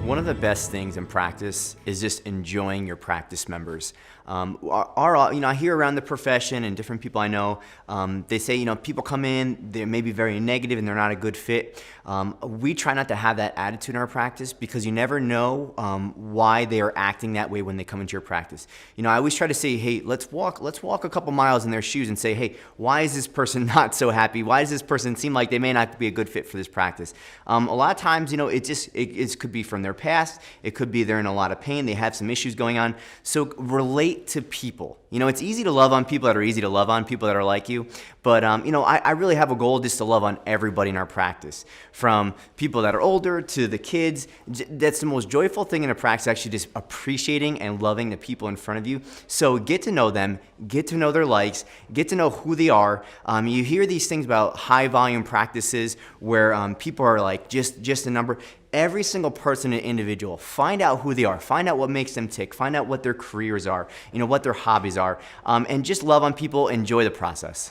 One of the best things in practice is just enjoying your practice members. I hear around the profession and different people I know, they say, people come in, they may be very negative and they're not a good fit. We try not to have that attitude in our practice because you never know why they are acting that way when they come into your practice. I always try to say, hey, let's walk a couple miles in their shoes and say, hey, why is this person not so happy? Why does this person seem like they may not be a good fit for this practice? A lot of times, it could be from their past. It could be they're in a lot of pain. They have some issues going on. So relate to people. It's easy to love on people that are easy to love on, people that are like you. But, I really have a goal just to love on everybody in our practice, from people that are older to the kids. That's the most joyful thing in a practice, actually, just appreciating and loving the people in front of you. So get to know them, get to know their likes, get to know who they are. You hear these things about high volume practices where people are like just a number. Every single person and individual, find out who they are, find out what makes them tick, find out what their careers are, what their hobbies are, and just love on people, enjoy the process.